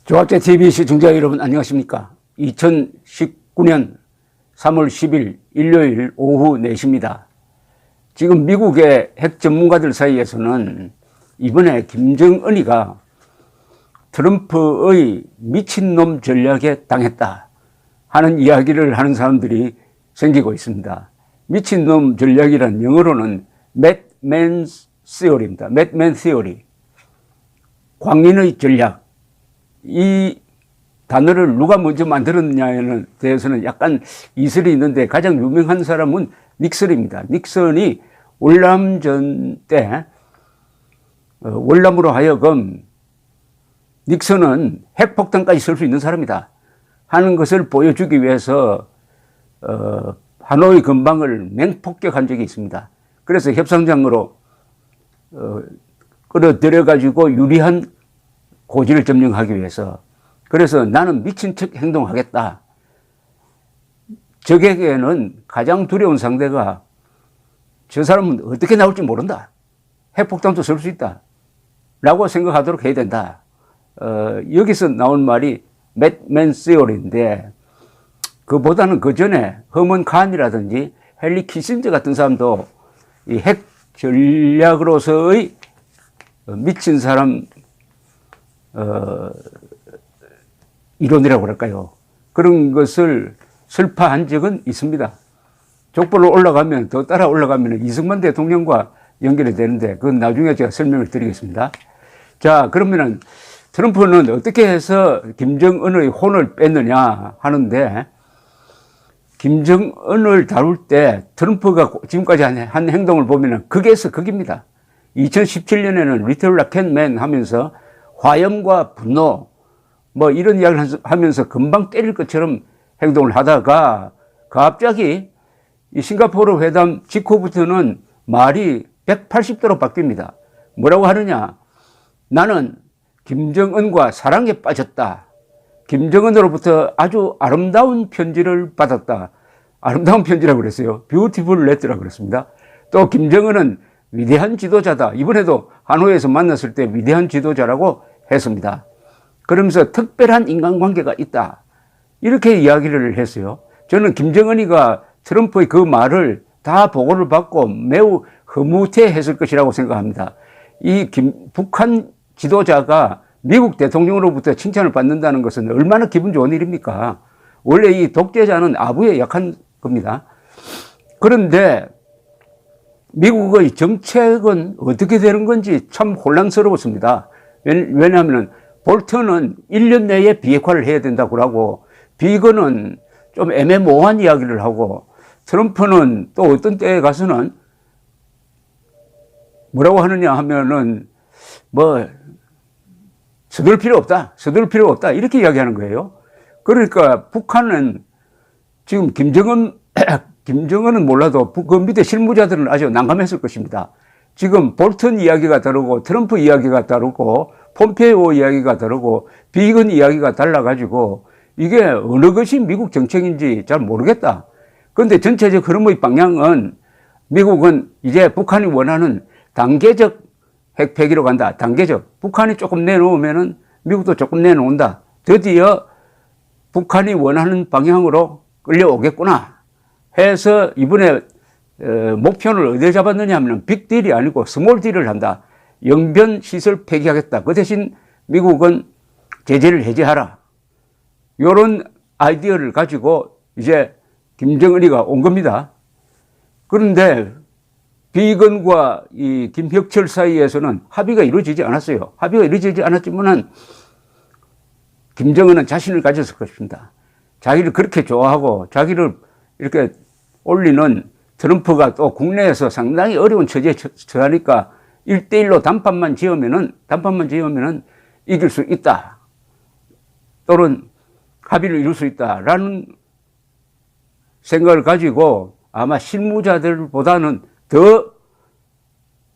조합제TV 시청자 여러분 안녕하십니까. 2019년 3월 10일 일요일 오후 4시입니다. 지금 미국의 핵 전문가들 사이에서는 이번에 김정은이가 트럼프의 미친놈 전략에 당했다 하는 이야기를 하는 사람들이 생기고 있습니다. 미친놈 전략이란 영어로는 Madman Theory입니다. Madman Theory. 광인의 전략. 이 단어를 누가 먼저 만들었느냐에 대해서는 약간 이설이 있는데 가장 유명한 사람은 닉슨입니다. 닉슨이 월남전 때 월남으로 하여금 닉슨은 핵폭탄까지 쓸 수 있는 사람이다 하는 것을 보여주기 위해서 하노이 근방을 맹폭격한 적이 있습니다. 그래서 협상장으로 끌어들여 가지고 유리한 고지를 점령하기 위해서. 그래서 나는 미친 척 행동하겠다. 적에게는 가장 두려운 상대가 저 사람은 어떻게 나올지 모른다. 핵폭탄도 쓸 수 있다. 라고 생각하도록 해야 된다. 여기서 나온 말이 Madman Theory인데 그보다는 그 전에 허먼 칸이라든지 헨리 키신저 같은 사람도 이 핵 전략으로서의 미친 사람 이론이라고 그럴까요? 그런 것을 설파한 적은 있습니다. 족보로 올라가면, 더 따라 올라가면 이승만 대통령과 연결이 되는데 그건 나중에 제가 설명을 드리겠습니다. 자, 그러면은 트럼프는 어떻게 해서 김정은의 혼을 뺐느냐 하는데, 김정은을 다룰 때 트럼프가 지금까지 한 행동을 보면은 극에서 극입니다. 2017년에는 리틀 라켓맨 하면서 화염과 분노 뭐 이런 이야기를 하면서 금방 때릴 것처럼 행동을 하다가 갑자기 이 싱가포르 회담 직후부터는 말이 180도로 바뀝니다. 뭐라고 하느냐? 나는 김정은과 사랑에 빠졌다. 김정은으로부터 아주 아름다운 편지를 받았다. 아름다운 편지라고 그랬어요. 뷰티풀 레터라고 그랬습니다. 또 김정은은 위대한 지도자다. 이번에도 하노이에서 만났을 때 위대한 지도자라고 했습니다. 그러면서 특별한 인간관계가 있다. 이렇게 이야기를 했어요. 저는 김정은이가 트럼프의 그 말을 다 보고를 받고 매우 흐뭇해했을 것이라고 생각합니다. 이 북한 지도자가 미국 대통령으로부터 칭찬을 받는다는 것은 얼마나 기분 좋은 일입니까? 원래 이 독재자는 아부에 약한 겁니다. 그런데 미국의 정책은 어떻게 되는 건지 참 혼란스러웠습니다. 왜냐하면 볼턴은 1년 내에 비핵화를 해야 된다고 하고, 비건은 좀 애매모호한 이야기를 하고, 트럼프는 또 어떤 때에 가서는 뭐라고 하느냐 하면은 서둘 필요 없다. 서둘 필요 없다. 이렇게 이야기하는 거예요. 그러니까 북한은 지금 김정은은 몰라도 그 밑에 실무자들은 아주 난감했을 것입니다. 지금 볼턴 이야기가 다르고 트럼프 이야기가 다르고 폼페이오 이야기가 다르고 비건 이야기가 달라가지고 이게 어느 것이 미국 정책인지 잘 모르겠다. 그런데 전체적 흐름의 방향은 미국은 이제 북한이 원하는 단계적 핵 폐기로 간다. 단계적. 북한이 조금 내놓으면은 미국도 조금 내놓는다. 드디어 북한이 원하는 방향으로 끌려오겠구나 해서 이번에 목표를 어디에 잡았느냐 하면 빅딜이 아니고 스몰딜을 한다. 영변 시설 폐기하겠다. 그 대신 미국은 제재를 해제하라. 이런 아이디어를 가지고 이제 김정은이가 온 겁니다. 그런데 비건과 이 김혁철 사이에서는 합의가 이루어지지 않았어요. 합의가 이루어지지 않았지만은 김정은은 자신을 가졌을 것입니다. 자기를 그렇게 좋아하고 자기를 이렇게 올리는 트럼프가 또 국내에서 상당히 어려운 처지에 처하니까 1대1로 단판만 지으면은 이길 수 있다. 또는 합의를 이룰 수 있다라는 생각을 가지고 아마 실무자들보다는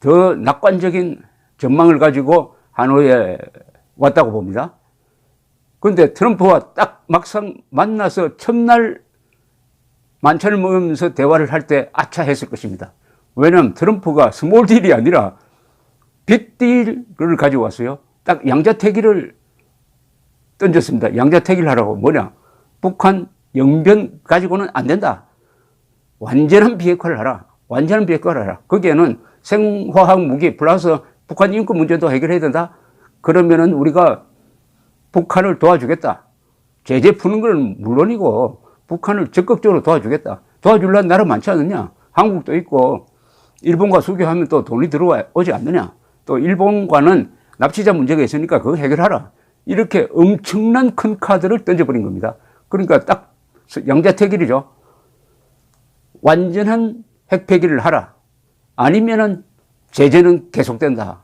더 낙관적인 전망을 가지고 하노이에 왔다고 봅니다. 그런데 트럼프와 딱 막상 만나서 첫날 만찬을 먹으면서 대화를 할 때 아차 했을 것입니다. 왜냐하면 트럼프가 스몰 딜이 아니라 빅딜을 가지고 왔어요. 딱 양자택일을 던졌습니다. 양자택일 하라고. 뭐냐? 북한 영변 가지고는 안 된다. 완전한 비핵화를 하라. 완전한 비핵화를 하라. 거기에는 생화학 무기 플러스 북한 인권 문제도 해결해야 된다. 그러면은 우리가 북한을 도와주겠다. 제재 푸는 건 물론이고 북한을 적극적으로 도와주겠다. 도와주려는 나라 많지 않느냐? 한국도 있고 일본과 수교하면 또 돈이 들어오지 않느냐? 또 일본과는 납치자 문제가 있으니까 그거 해결하라. 이렇게 엄청난 큰 카드를 던져버린 겁니다. 그러니까 딱 양자택일이죠. 완전한 핵폐기를 하라. 아니면은 제재는 계속된다.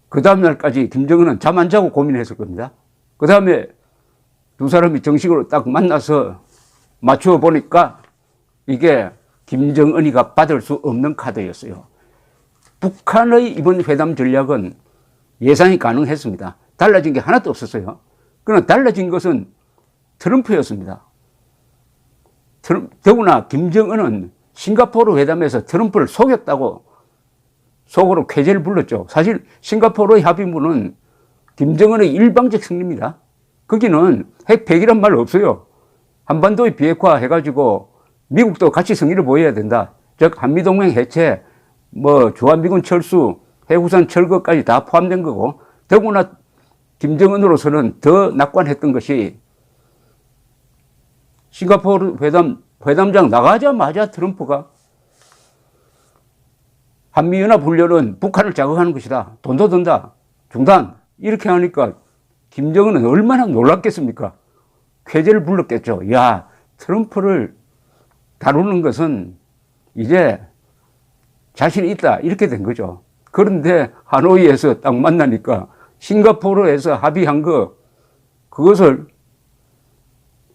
그 다음날까지 김정은은 잠 안 자고 고민했을 겁니다. 그 다음에 두 사람이 정식으로 딱 만나서 맞추어 보니까 이게 김정은이가 받을 수 없는 카드였어요. 북한의 이번 회담 전략은 예상이 가능했습니다. 달라진 게 하나도 없었어요. 그러나 달라진 것은 트럼프였습니다. 더구나 김정은은 싱가포르 회담에서 트럼프를 속였다고 속으로 쾌재를 불렀죠. 사실 싱가포르의 합의문은 김정은의 일방적 승리입니다. 거기는 핵 폐기란 말 없어요. 한반도의 비핵화 해가지고 미국도 같이 승리를 보여야 된다. 즉 한미동맹 해체, 뭐 주한미군 철수, 해후산 철거까지 다 포함된 거고, 더구나 김정은으로서는 더 낙관했던 것이 싱가포르 회담장 나가자마자 트럼프가 한미연합훈련은 북한을 자극하는 것이다. 돈도 든다. 중단. 이렇게 하니까 김정은은 얼마나 놀랐겠습니까? 쾌재를 불렀겠죠. 야, 트럼프를 다루는 것은 이제 자신이 있다. 이렇게 된 거죠. 그런데 하노이에서 딱 만나니까 싱가포르에서 합의한 그것을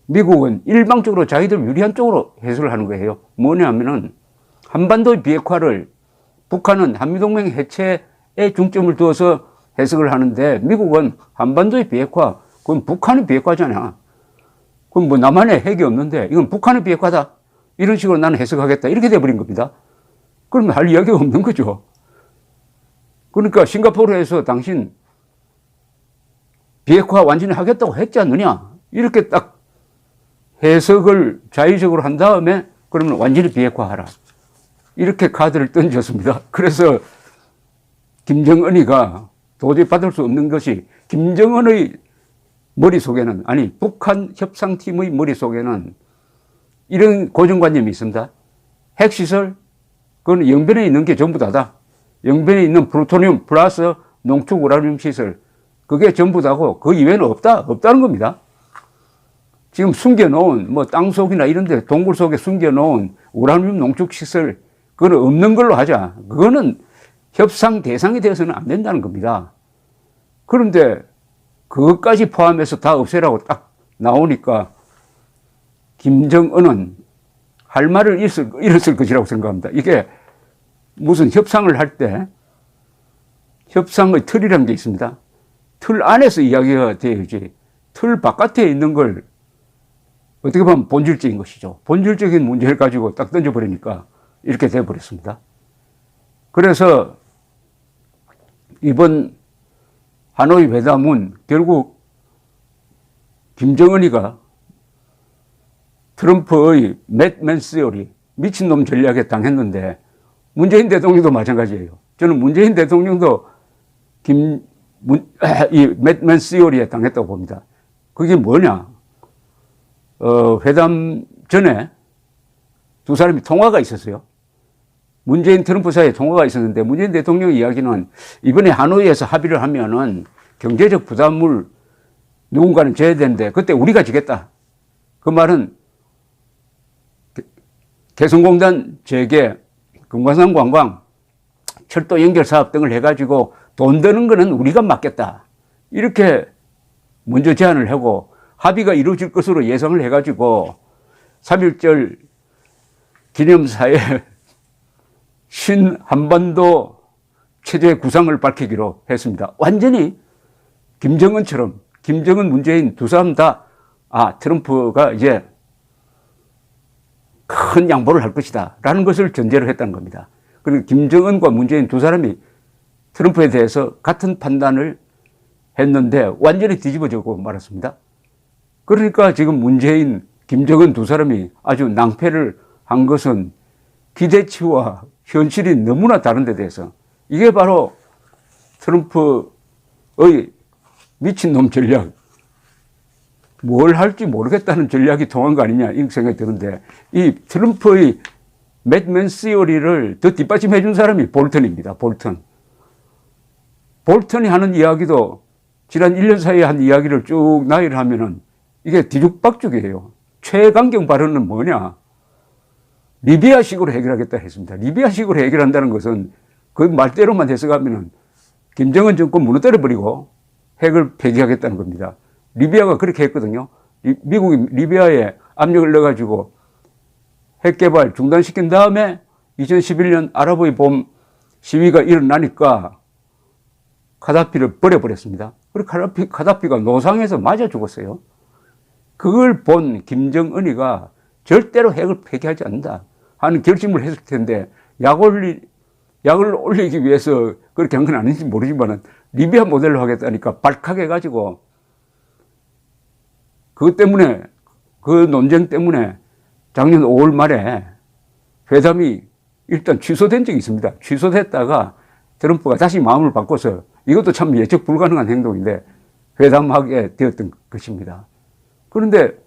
미국은 일방적으로 자기들 유리한 쪽으로 해석을 하는 거예요. 뭐냐면은 한반도의 비핵화를 북한은 한미동맹 해체에 중점을 두어서 해석을 하는데 미국은 한반도의 비핵화, 그건 북한의 비핵화잖아. 그럼 뭐 남한에 핵이 없는데 이건 북한의 비핵화다. 이런 식으로 나는 해석하겠다. 이렇게 돼버린 겁니다. 그러면 할 이야기가 없는 거죠. 그러니까 싱가포르에서 당신 비핵화 완전히 하겠다고 했지 않느냐. 이렇게 딱 해석을 자의적으로 한 다음에 그러면 완전히 비핵화하라. 이렇게 카드를 던졌습니다. 그래서 김정은이가 도저히 받을 수 없는 것이 김정은의 머릿속에는, 아니 북한 협상팀의 머릿속에는 이런 고정관념이 있습니다. 핵시설, 그건 영변에 있는 게 전부 다다. 영변에 있는 플루토늄 플러스 농축 우라늄 시설, 그게 전부 다고 그 이외에는 없다는 겁니다. 지금 숨겨놓은 뭐 땅속이나 이런 데 동굴 속에 숨겨놓은 우라늄 농축 시설, 그거는 없는 걸로 하자. 그거는 협상 대상이 되어서는 안 된다는 겁니다. 그런데 그것까지 포함해서 다 없애라고 딱 나오니까 김정은은 할 말을 잃었을 것이라고 생각합니다. 이게 무슨 협상을 할 때 협상의 틀이라는 게 있습니다. 틀 안에서 이야기가 되어야지 틀 바깥에 있는 걸 어떻게 보면 본질적인 것이죠. 본질적인 문제를 가지고 딱 던져버리니까 이렇게 돼버렸습니다. 그래서 이번 하노이 회담은 결국 김정은이가 트럼프의 매드맨 시어리, 미친놈 전략에 당했는데 문재인 대통령도 마찬가지예요. 저는 문재인 대통령도 이 매드맨 시어리에 당했다고 봅니다. 그게 뭐냐? 회담 전에 두 사람이 통화가 있었어요. 문재인 트럼프 사이에 통화가 있었는데 문재인 대통령 이야기는 이번에 하노이에서 합의를 하면은 경제적 부담을 누군가는 져야 되는데 그때 우리가 지겠다. 그 말은 개성공단 재개, 금관산 관광, 철도 연결 사업 등을 해가지고 돈 드는 거는 우리가 맡겠다. 이렇게 먼저 제안을 하고 합의가 이루어질 것으로 예상을 해가지고 3.1절 기념사에 신한반도 체제 구상을 밝히기로 했습니다. 완전히 김정은처럼, 김정은, 문재인 두 사람 다, 트럼프가 이제 큰 양보를 할 것이다. 라는 것을 전제로 했다는 겁니다. 그리고 김정은과 문재인 두 사람이 트럼프에 대해서 같은 판단을 했는데 완전히 뒤집어지고 말았습니다. 그러니까 지금 문재인, 김정은 두 사람이 아주 낭패를 한 것은 기대치와 현실이 너무나 다른 데 대해서 이게 바로 트럼프의 미친놈 전략, 뭘 할지 모르겠다는 전략이 통한 거 아니냐 이런 생각이 드는데 이 트럼프의 매드맨 시어리를 더 뒷받침해 준 사람이 볼턴입니다. 볼턴이 하는 이야기도 지난 1년 사이에 한 이야기를 쭉 나열을 하면은 이게 뒤죽박죽이에요. 최강경 발언은 뭐냐? 리비아식으로 해결하겠다 했습니다. 리비아식으로 해결한다는 것은 그 말대로만 해석하면은 김정은 정권 무너뜨려 버리고 핵을 폐기하겠다는 겁니다. 리비아가 그렇게 했거든요. 미국이 리비아에 압력을 넣어가지고 핵 개발 중단시킨 다음에 2011년 아랍의 봄 시위가 일어나니까 카다피를 버려버렸습니다. 그리고 카다피가 노상에서 맞아 죽었어요. 그걸 본 김정은이가 절대로 핵을 폐기하지 않는다 하는 결심을 했을 텐데 약을 올리기 위해서 그렇게 한 건 아닌지 모르지만 리비아 모델로 하겠다니까 발칵 해가지고 그것 때문에 그 논쟁 때문에 작년 5월 말에 회담이 일단 취소된 적이 있습니다. 취소됐다가 트럼프가 다시 마음을 바꿔서 이것도 참 예측 불가능한 행동인데 회담하게 되었던 것입니다. 그런데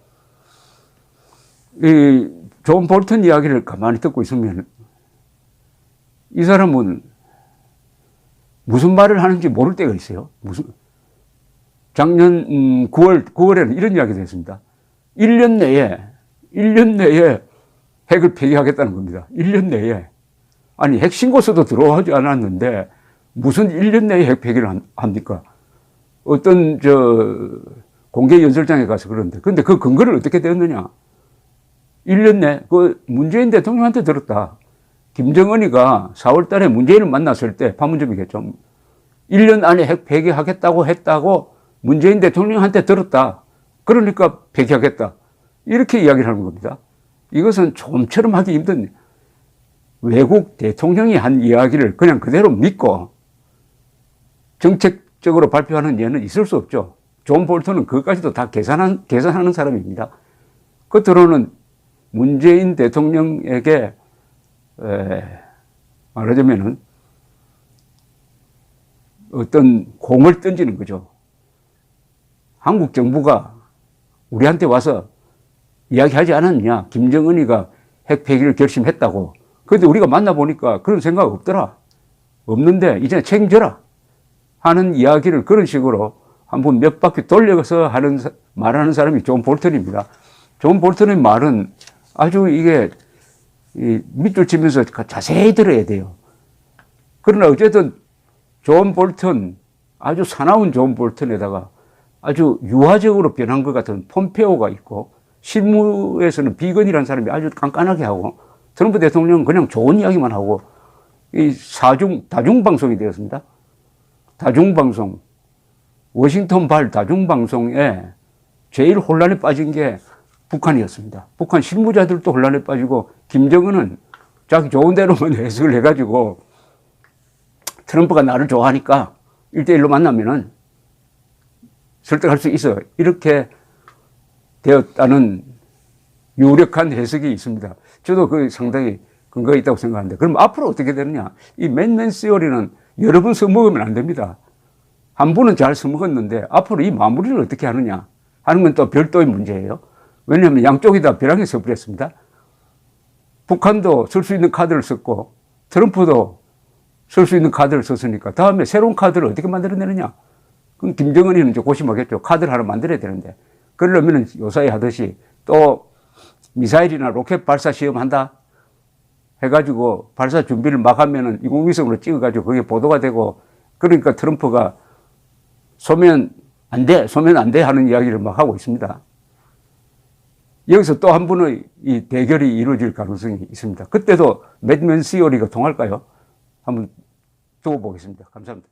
이 존 볼턴 이야기를 가만히 듣고 있으면 이 사람은 무슨 말을 하는지 모를 때가 있어요. 작년 9월에는 이런 이야기도 했습니다. 1년 내에 핵을 폐기하겠다는 겁니다. 1년 내에. 아니, 핵 신고서도 들어오지 않았는데 무슨 1년 내에 핵 폐기를 합니까? 어떤 공개 연설장에 가서 그러는데. 근데 그 근거를 어떻게 되었느냐? 1년 내, 문재인 대통령한테 들었다. 김정은이가 4월 달에 문재인을 만났을 때, 판문점이겠죠. 1년 안에 핵 폐기하겠다고 했다고 문재인 대통령한테 들었다. 그러니까 폐기하겠다. 이렇게 이야기를 하는 겁니다. 이것은 좀처럼 하기 힘든 외국 대통령이 한 이야기를 그냥 그대로 믿고 정책적으로 발표하는 예는 있을 수 없죠. 존 볼턴은 그것까지도 다 계산하는 사람입니다. 겉으로는 문재인 대통령에게 말하자면은 어떤 공을 던지는 거죠. 한국 정부가 우리한테 와서 이야기하지 않았느냐. 김정은이가 핵 폐기를 결심했다고. 그런데 우리가 만나보니까 그런 생각 없더라. 없는데 이제 책임져라. 하는 이야기를 그런 식으로 한번 몇 바퀴 돌려서 말하는 사람이 존 볼턴입니다. 존 볼턴의 말은 아주 이게 밑줄 치면서 자세히 들어야 돼요. 그러나 어쨌든 존 볼턴, 아주 사나운 존 볼턴에다가 아주 유화적으로 변한 것 같은 폼페오가 있고 실무에서는 비건이라는 사람이 아주 깐깐하게 하고 트럼프 대통령은 그냥 좋은 이야기만 하고 이 다중방송이 되었습니다. 다중방송, 워싱턴 발 다중방송에 제일 혼란에 빠진 게 북한이었습니다. 북한 실무자들도 혼란에 빠지고 김정은은 자기 좋은 대로만 해석을 해가지고 트럼프가 나를 좋아하니까 1대1로 만나면은 설득할 수 있어. 이렇게 되었다는 유력한 해석이 있습니다. 저도 그 상당히 근거가 있다고 생각하는데 그럼 앞으로 어떻게 되느냐. 이 맨맨 시어리는 여러 번 써먹으면 안 됩니다. 한 번은 잘 써먹었는데 앞으로 이 마무리를 어떻게 하느냐 하는 건 또 별도의 문제예요. 왜냐하면 양쪽이 다 벼랑에 서버렸습니다. 북한도 쓸 수 있는 카드를 썼고 트럼프도 쓸 수 있는 카드를 썼으니까 다음에 새로운 카드를 어떻게 만들어내느냐. 그럼 김정은이는 이제 고심하겠죠. 카드를 하나 만들어야 되는데 그러려면 요사이 하듯이 또 미사일이나 로켓 발사 시험한다 해가지고 발사 준비를 막 하면은 인공위성으로 찍어가지고 그게 보도가 되고 그러니까 트럼프가 소면 안 돼 하는 이야기를 막 하고 있습니다. 여기서 또 한 번의 이 대결이 이루어질 가능성이 있습니다. 그때도 매드맨 시어리가 통할까요? 한번 두고 보겠습니다. 감사합니다.